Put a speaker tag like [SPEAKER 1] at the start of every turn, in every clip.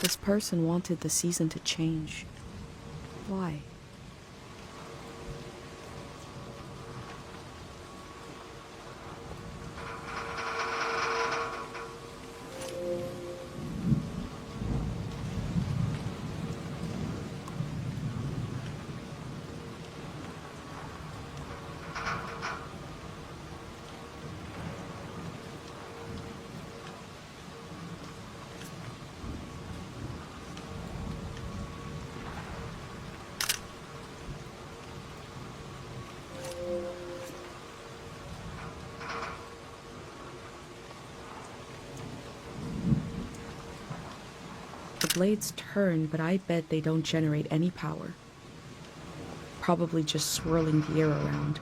[SPEAKER 1] This person wanted the season to change. Why? The blades turn, but I bet they don't generate any power. Probably just swirling the air around.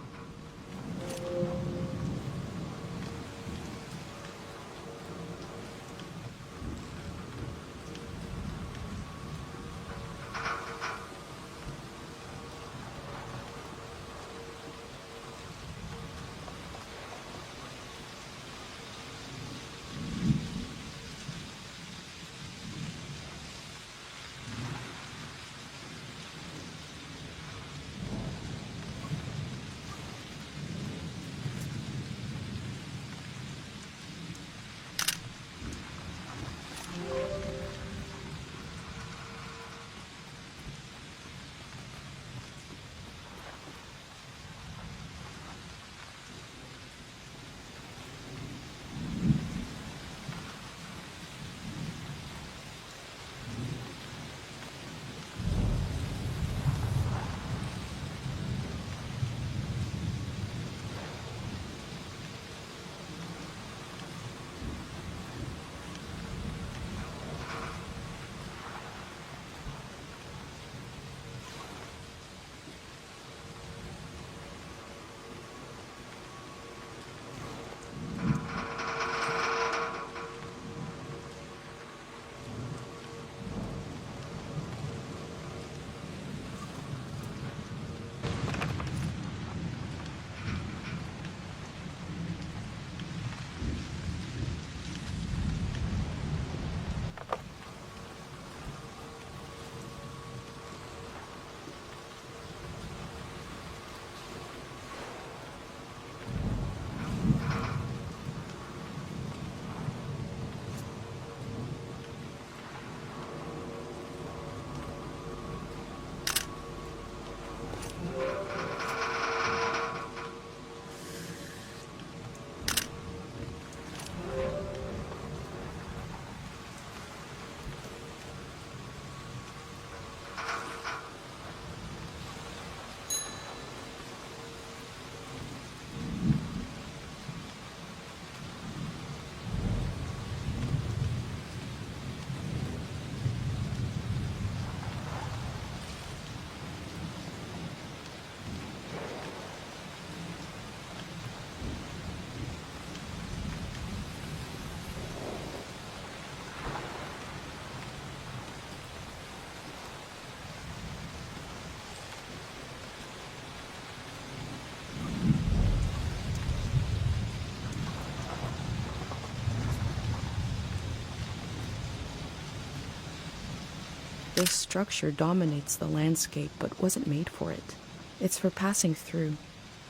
[SPEAKER 1] This structure dominates the landscape but wasn't made for it. It's for passing through,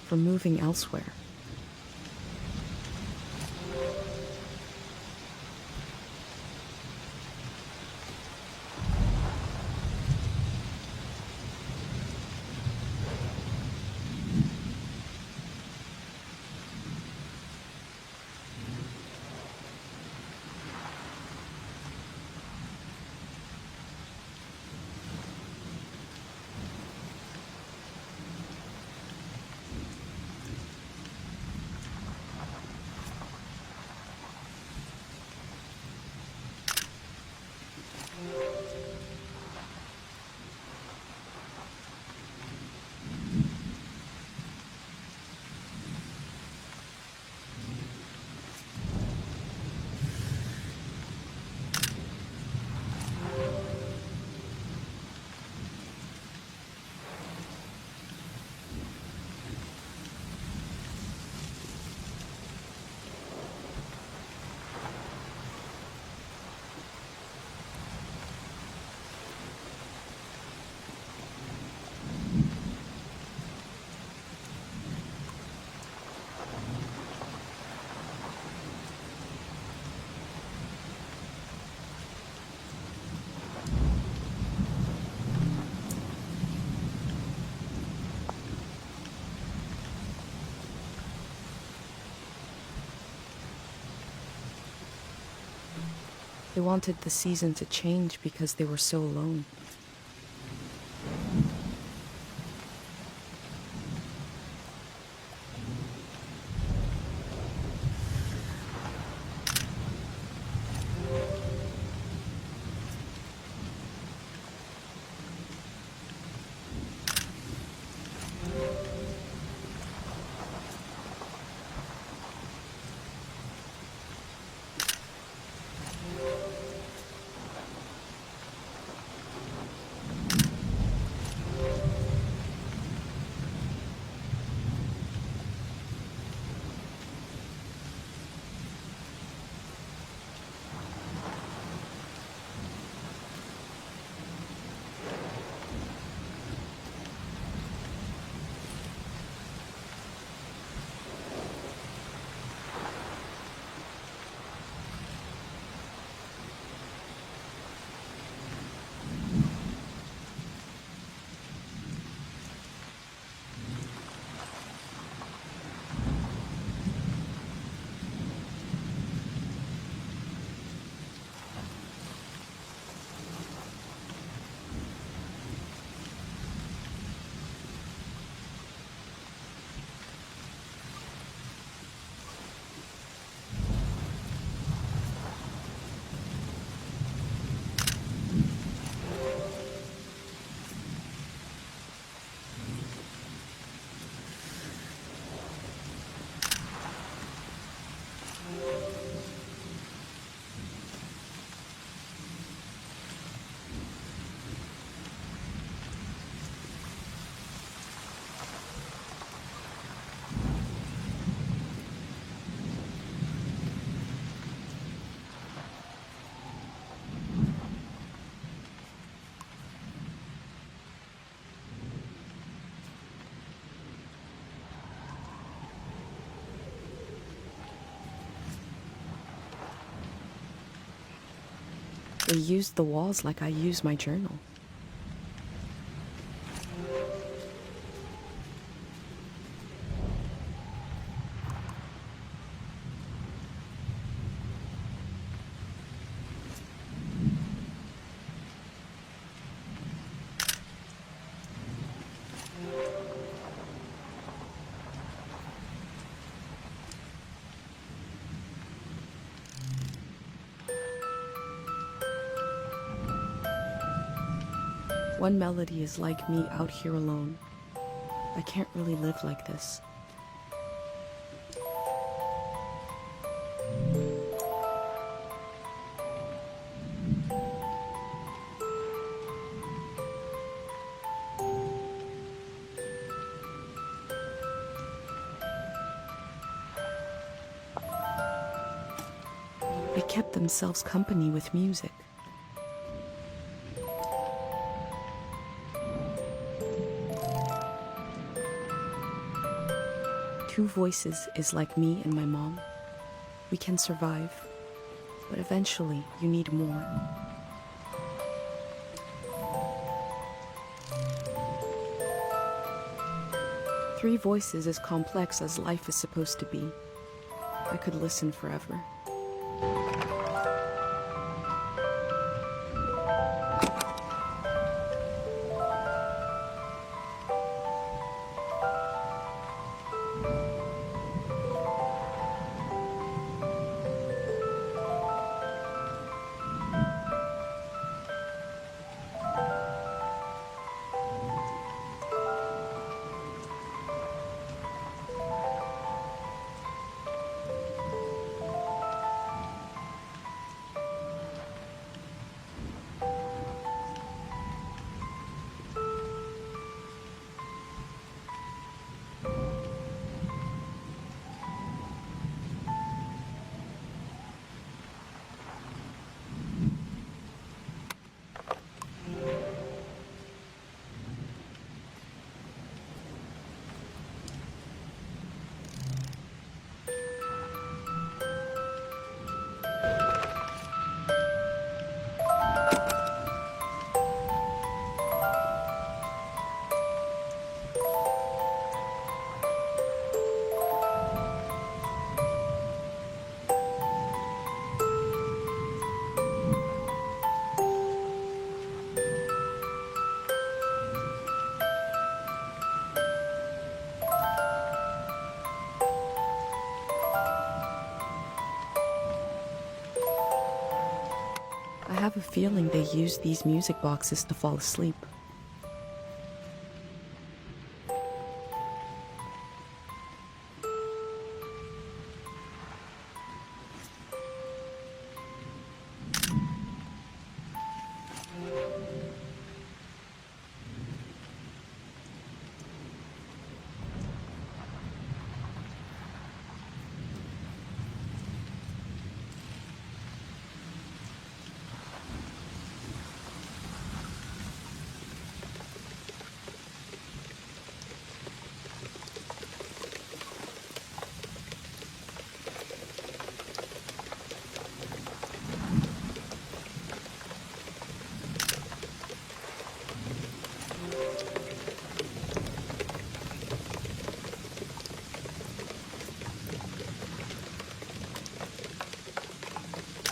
[SPEAKER 1] for moving elsewhere. They wanted the season to change because they were so alone. They used the walls like I use my journal. One melody is like me out here alone. I can't really live like this. They kept themselves company with music. Two voices is like me and my mom. We can survive, but eventually you need more. Three voices as complex as life is supposed to be. I could listen forever. feeling they use these music boxes to fall asleep.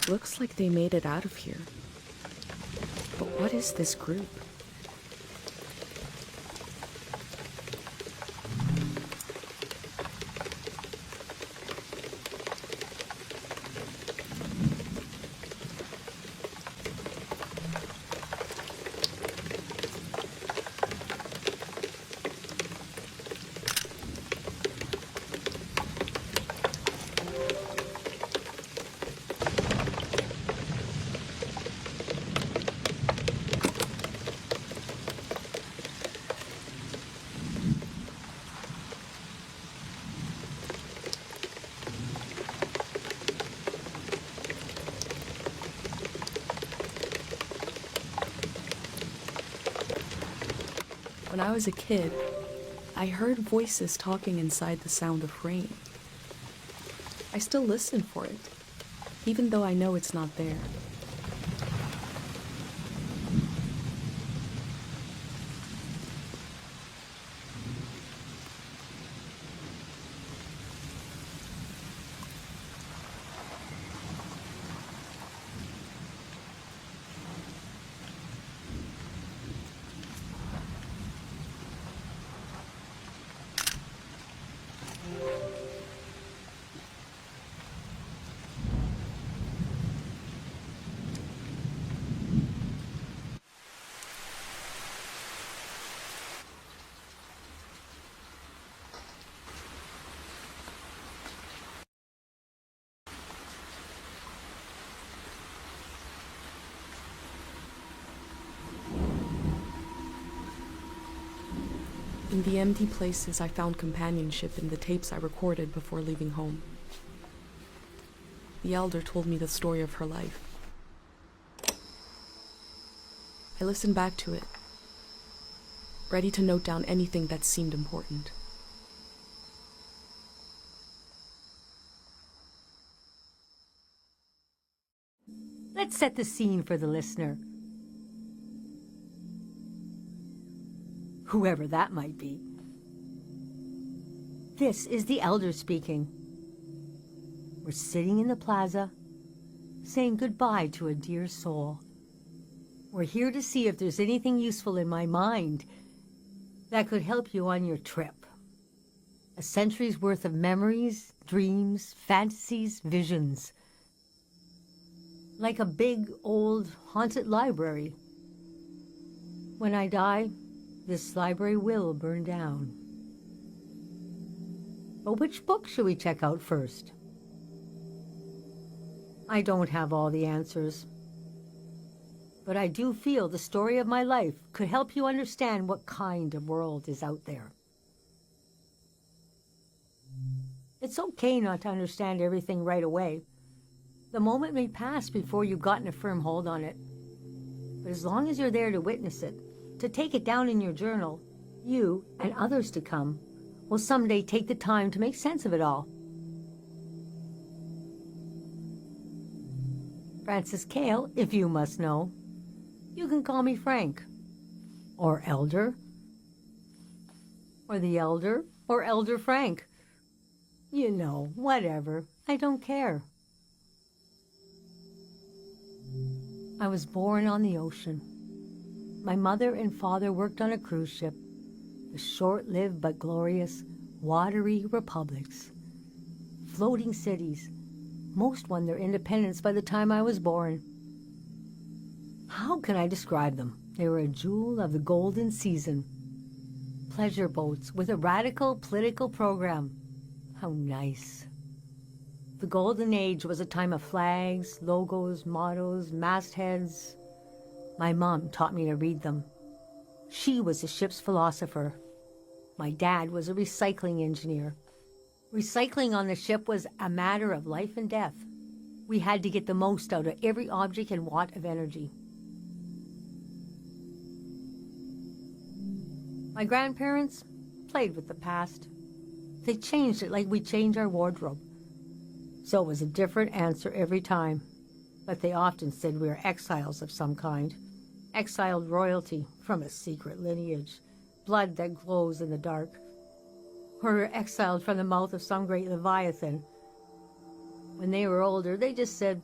[SPEAKER 1] Looks like they made it out of here. But what is this group? When I was a kid, I heard voices talking inside the sound of rain. I still listen for it, even though I know it's not there. In the empty places, I found companionship in the tapes I recorded before leaving home. The elder told me the story of her life. I listened back to it, ready to note down anything that seemed important.
[SPEAKER 2] Let's set the scene for the listener. Whoever that might be. This is the elder speaking. We're sitting in the plaza, saying goodbye to a dear soul. We're here to see if there's anything useful in my mind that could help you on your trip. A century's worth of memories, dreams, fantasies, visions. Like a big, old, haunted library. When I die, this library will burn down. But which book should we check out first? I don't have all the answers. But I do feel the story of my life could help you understand what kind of world is out there. It's okay not to understand everything right away. The moment may pass before you've gotten a firm hold on it. But as long as you're there to witness it, to take it down in your journal, you and others to come will someday take the time to make sense of it all. Francis Cale, if you must know. You can call me Frank, or Elder, or the Elder, or Elder Frank. You know, whatever. I don't care. I was born on the ocean. My mother and father worked on a cruise ship, the short-lived but glorious watery republics. Floating cities. Most won their independence by the time I was born. How can I describe them? They were a jewel of the golden season. Pleasure boats with a radical political program. How nice. The golden age was a time of flags, logos, mottos, mastheads. My mom taught me to read them. She was a ship's philosopher. My dad was a recycling engineer. Recycling on the ship was a matter of life and death. We had to get the most out of every object and watt of energy. My grandparents played with the past. They changed it like we change our wardrobe. So it was a different answer every time. But they often said we were exiles of some kind. Exiled royalty from a secret lineage. Blood that glows in the dark. Or we're exiled from the mouth of some great leviathan. When they were older, they just said,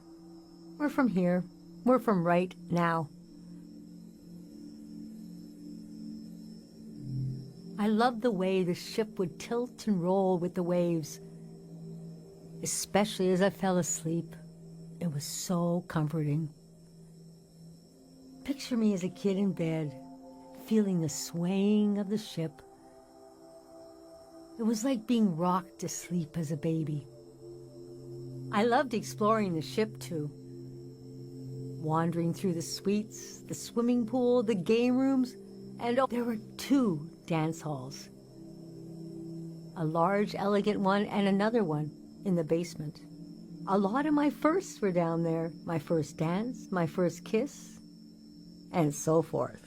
[SPEAKER 2] we're from here. We're from right now. I loved the way the ship would tilt and roll with the waves, especially as I fell asleep. It was so comforting. Picture me as a kid in bed, feeling the swaying of the ship. It was like being rocked to sleep as a baby. I loved exploring the ship too. Wandering through the suites, the swimming pool, the game rooms, and there were 2 dance halls. A large, elegant one and another one in the basement. A lot of my firsts were down there. My first dance, my first kiss, and so forth.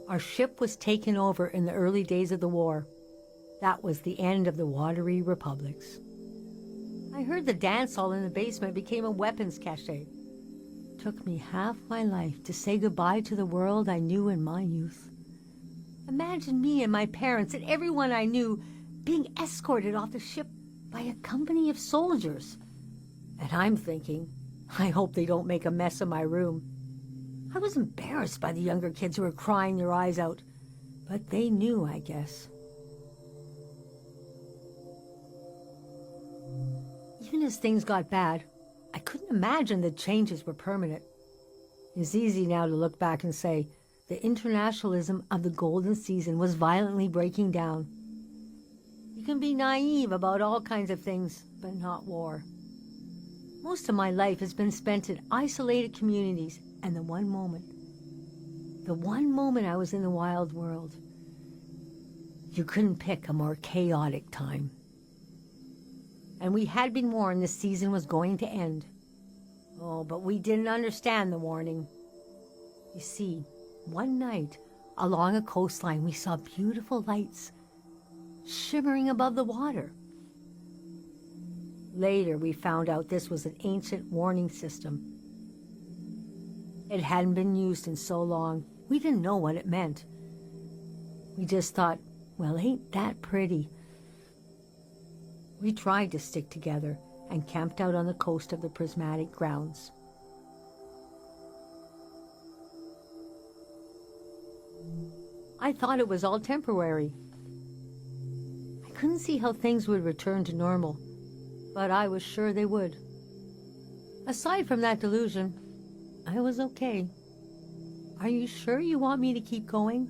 [SPEAKER 2] Our ship was taken over in the early days of the war. That was the end of the watery republics. I heard the dance hall in the basement became a weapons cache. Took me half my life to say goodbye to the world I knew in my youth. Imagine me and my parents and everyone I knew being escorted off the ship by a company of soldiers. And I'm thinking, I hope they don't make a mess of my room. I was embarrassed by the younger kids who were crying their eyes out, but they knew, I guess. Even as things got bad, I couldn't imagine the changes were permanent. It's easy now to look back and say the internationalism of the golden season was violently breaking down. You can be naive about all kinds of things, but not war. Most of my life has been spent in isolated communities, and the one moment I was in the wild world, you couldn't pick a more chaotic time. And we had been warned this season was going to end. Oh, but we didn't understand the warning. You see, one night along a coastline we saw beautiful lights shimmering above the water. Later we found out this was an ancient warning system. It hadn't been used in so long, we didn't know what it meant. We just thought, well, ain't that pretty? We tried to stick together and camped out on the coast of the prismatic grounds. I thought it was all temporary. I couldn't see how things would return to normal, but I was sure they would. Aside from that delusion, I was okay. Are you sure you want me to keep going?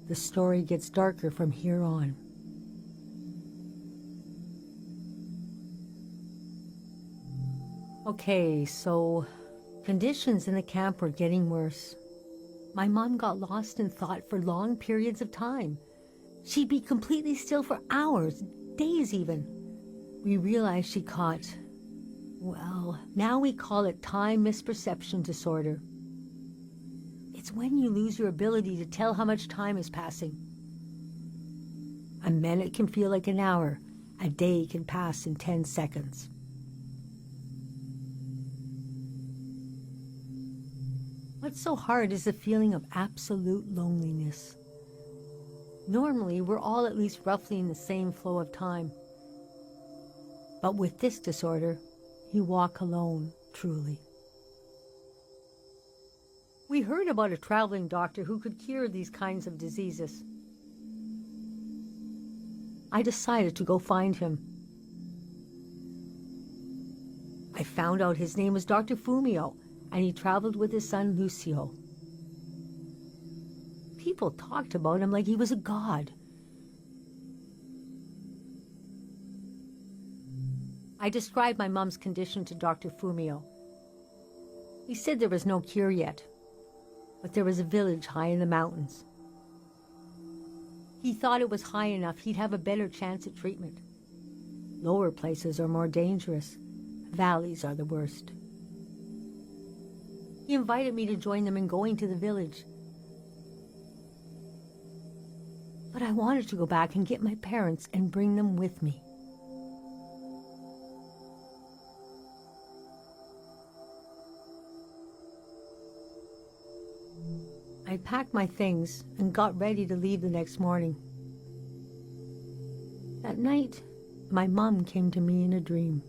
[SPEAKER 2] The story gets darker from here on. Okay, so conditions in the camp were getting worse. My mom got lost in thought for long periods of time. She'd be completely still for hours, days even. We realized she caught, well, now we call it time misperception disorder. It's when you lose your ability to tell how much time is passing. A minute can feel like an hour. A day can pass in 10 seconds. What's so hard is the feeling of absolute loneliness. Normally, we're all at least roughly in the same flow of time. But with this disorder, you walk alone, truly. We heard about a traveling doctor who could cure these kinds of diseases. I decided to go find him. I found out his name was Dr. Fumio, and he traveled with his son Lucio. People talked about him like he was a god. I described my mom's condition to Dr. Fumio. He said there was no cure yet, but there was a village high in the mountains. He thought it was high enough he'd have a better chance at treatment. Lower places are more dangerous. Valleys are the worst. He invited me to join them in going to the village. But I wanted to go back and get my parents and bring them with me. I packed my things and got ready to leave the next morning. That night, my mom came to me in a dream.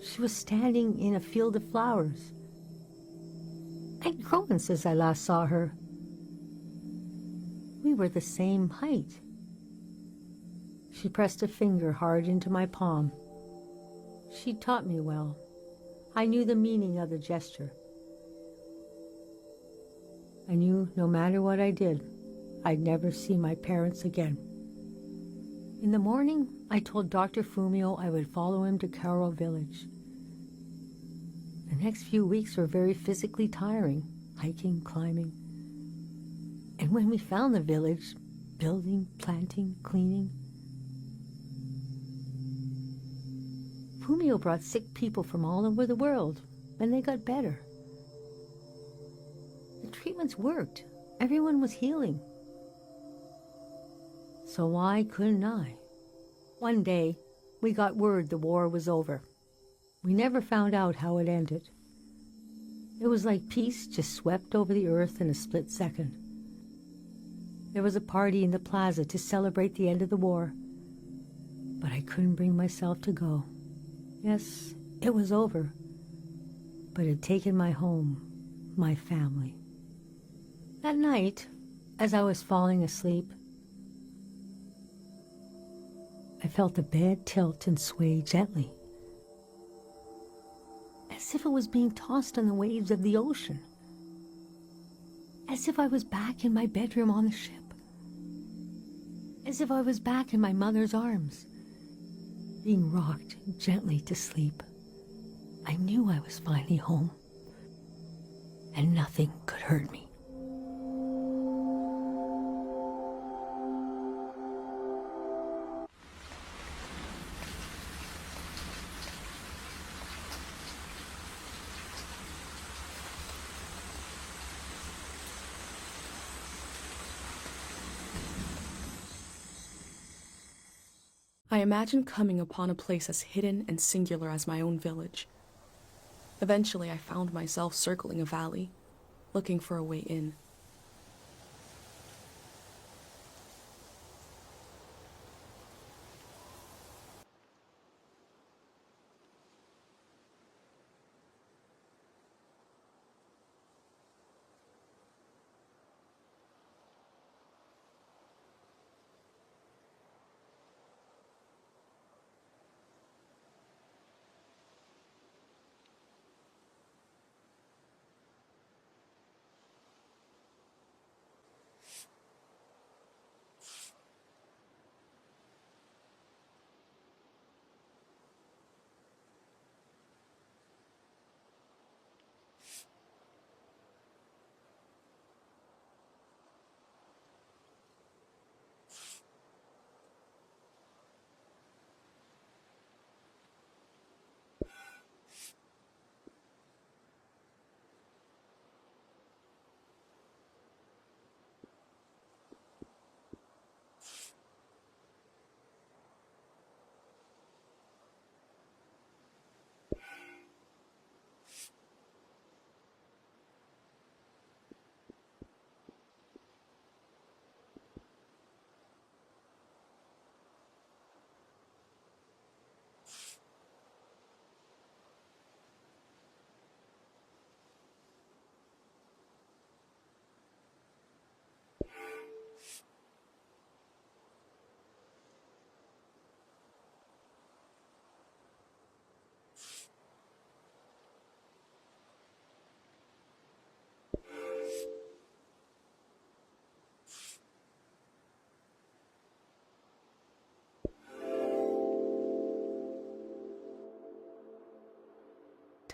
[SPEAKER 2] She was standing in a field of flowers. I'd grown since I last saw her. We were the same height. She pressed a finger hard into my palm. She taught me well. I knew the meaning of the gesture. I knew no matter what I did, I'd never see my parents again. In the morning, I told Dr. Fumio I would follow him to Caro Village. The next few weeks were very physically tiring, hiking, climbing. And when we found the village, building, planting, cleaning, Fumio brought sick people from all over the world, and they got better. The treatments worked. Everyone was healing. So why couldn't I? One day, we got word the war was over. We never found out how it ended. It was like peace just swept over the earth in a split second. There was a party in the plaza to celebrate the end of the war, but I couldn't bring myself to go. Yes, it was over, but it had taken my home, my family. That night, as I was falling asleep, I felt the bed tilt and sway gently, as if it was being tossed on the waves of the ocean, as if I was back in my bedroom on the ship, as if I was back in my mother's arms, being rocked gently to sleep. I knew I was finally home, and nothing could hurt me.
[SPEAKER 1] I imagined coming upon a place as hidden and singular as my own village. Eventually, I found myself circling a valley, looking for a way in.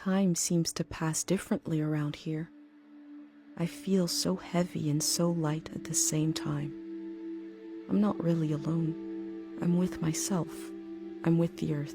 [SPEAKER 1] Time seems to pass differently around here. I feel so heavy and so light at the same time. I'm not really alone. I'm with myself. I'm with the earth.